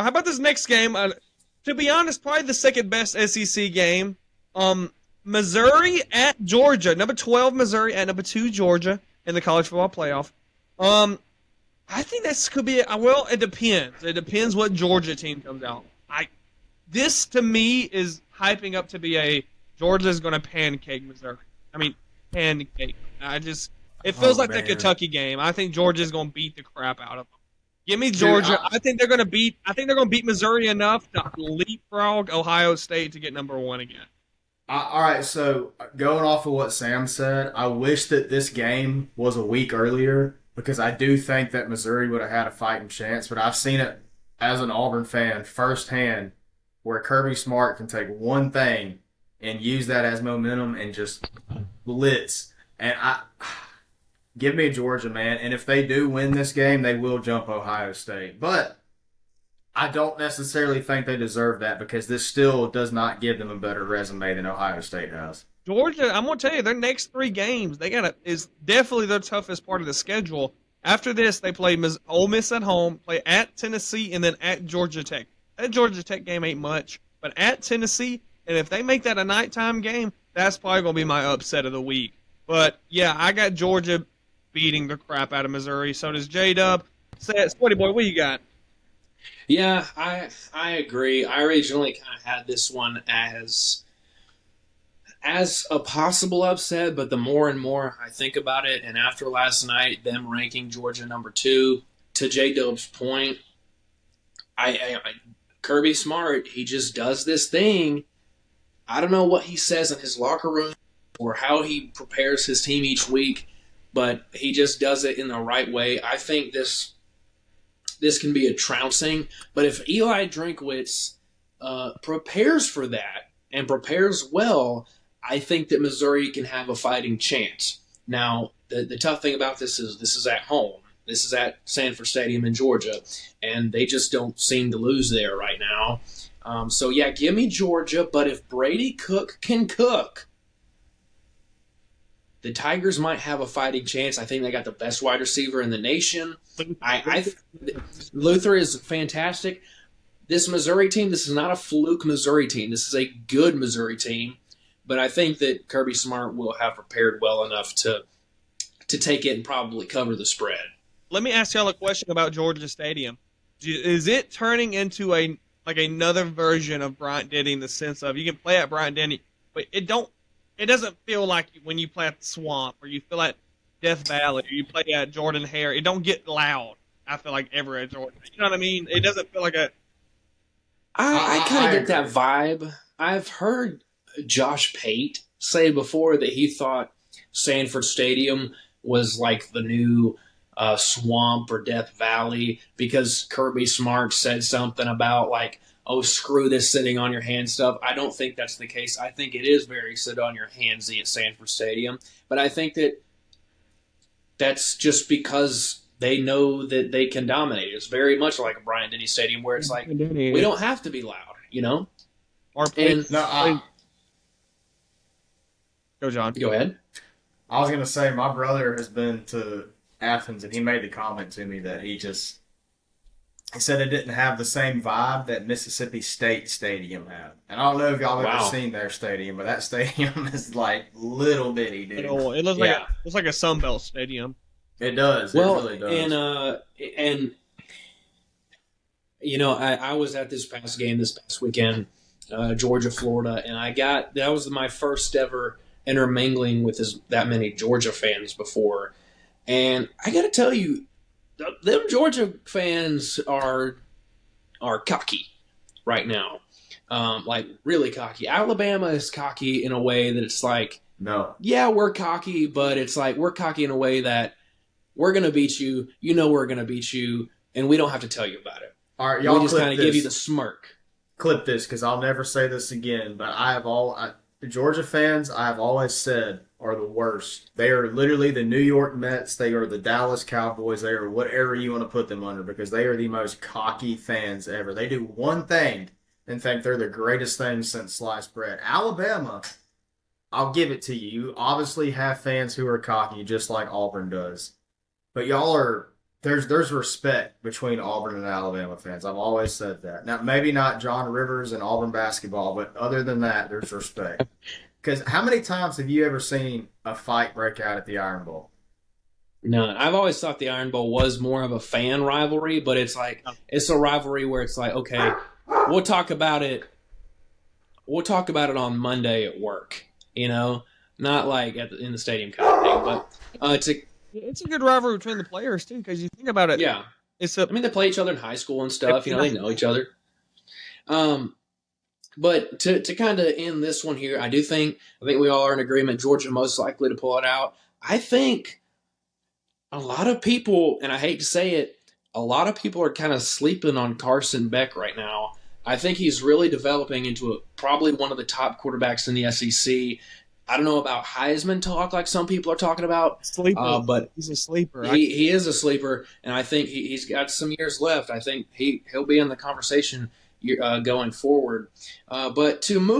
How about this next game? To be honest, probably the second best SEC game. Missouri at Georgia. Number 12 Missouri at number 2 Georgia in the college football playoff. Um, I think this could be. Well, it depends. It depends what Georgia team comes out. This to me is hyping up to be a Georgia's going to pancake Missouri. I mean, pancake. It feels Oh like the man. Kentucky game. I think Georgia's going to beat the crap out of them. Give me Georgia. I think they're going to beat. I think they're going to beat Missouri enough to leapfrog Ohio State to get number 1 again. All right, so going off of what Sam said, I wish that this game was a week earlier because I do think that Missouri would have had a fighting chance. But I've seen it as an Auburn fan firsthand where Kirby Smart can take one thing and use that as momentum and just blitz. And I give me Georgia, man. And if they do win this game, they will jump Ohio State. But I don't necessarily think they deserve that because this still does not give them a better resume than Ohio State has. Georgia, I'm gonna tell you, their next 3 games, is definitely their toughest part of the schedule. After this, they play Ole Miss at home, play at Tennessee, and then at Georgia Tech. That Georgia Tech game ain't much, but at Tennessee, and if they make that a nighttime game, that's probably gonna be my upset of the week. But yeah, I got Georgia beating the crap out of Missouri. So does J Dub. Sweaty boy, what you got? Yeah, I agree. I originally kind of had this one as a possible upset, but the more and more I think about it, and after last night, them ranking Georgia number 2, to J Dub's point, Kirby Smart, he just does this thing. I don't know what he says in his locker room or how he prepares his team each week, but he just does it in the right way. I think this can be a trouncing, but if Eli Drinkwitz prepares for that and prepares well, I think that Missouri can have a fighting chance. Now, the tough thing about this is at home. This is at Sanford Stadium in Georgia, and they just don't seem to lose there right now. So, yeah, give me Georgia, but if Brady Cook can cook, the Tigers might have a fighting chance. I think they got the best wide receiver in the nation. Luther is fantastic. This Missouri team, this is not a fluke Missouri team. This is a good Missouri team. But I think that Kirby Smart will have prepared well enough to take it and probably cover the spread. Let me ask y'all a question about Georgia Stadium. Is it turning into another version of Bryant Denny in the sense of you can play at Bryant Denny, but it doesn't feel like when you play at the Swamp or you feel at Death Valley or you play at Jordan Hare, it don't get loud. I feel like ever at Jordan. You know what I mean? It doesn't feel like a. I kind of get that vibe. I've heard Josh Pate say before that he thought Sanford Stadium was like the new Swamp or Death Valley because Kirby Smart said something about like, oh, screw this sitting on your hand stuff. I don't think that's the case. I think it is very sit on your handsy at Sanford Stadium. But I think that that's just because they know that they can dominate. It's very much like a Bryant Denny Stadium where it's like, we don't have to be loud, you know? Or And No, go, John. go ahead. I was gonna say my brother has been to Athens and he made the comment to me that he said it didn't have the same vibe that Mississippi State Stadium had. And I don't know if y'all have ever Wow. seen their stadium, but that stadium is like little bitty, dude. It looks Yeah. like a Sunbelt stadium. It does. It Well, really does. and you know, I was at this past game this past weekend, Georgia, Florida, and that was my first ever intermingling with that many Georgia fans before. And I got to tell you, them Georgia fans are cocky right now, like really cocky. Alabama is cocky in a way that it's like, No. yeah, we're cocky, but it's like we're cocky in a way that we're gonna beat you. You know we're gonna beat you, and we don't have to tell you about it. All right, We y'all just clip kind of this. give you the smirk. Clip this because I'll never say this again. But the Georgia fans I have always said are the worst. They are literally the New York Mets. They are the Dallas Cowboys. They are whatever you want to put them under because they are the most cocky fans ever. They do one thing and think they're the greatest thing since sliced bread. Alabama, I'll give it to you. You obviously have fans who are cocky just like Auburn does. But y'all are there's respect between Auburn and Alabama fans. I've always said that. Now, maybe not John Rivers and Auburn basketball, but other than that, there's respect. Because how many times have you ever seen a fight break out at the Iron Bowl? None. I've always thought the Iron Bowl was more of a fan rivalry, but it's like it's a rivalry where it's like, okay, we'll talk about it. We'll talk about it on Monday at work. Not like in the stadium kind of thing. But It's a good rivalry between the players too, because you think about it. yeah, It's I mean they play each other in high school and stuff. They know each other. But to kind of end this one here, I think we all are in agreement. Georgia most likely to pull it out. I think a lot of people, and I hate to say it, a lot of people are kind of sleeping on Carson Beck right now. I think he's really developing into probably one of the top quarterbacks in the SEC. I don't know about Heisman talk like some people are talking about, sleeper, but he's a sleeper. he is a sleeper, and I think he's got some years left. I think he'll be in the conversation going forward. But to move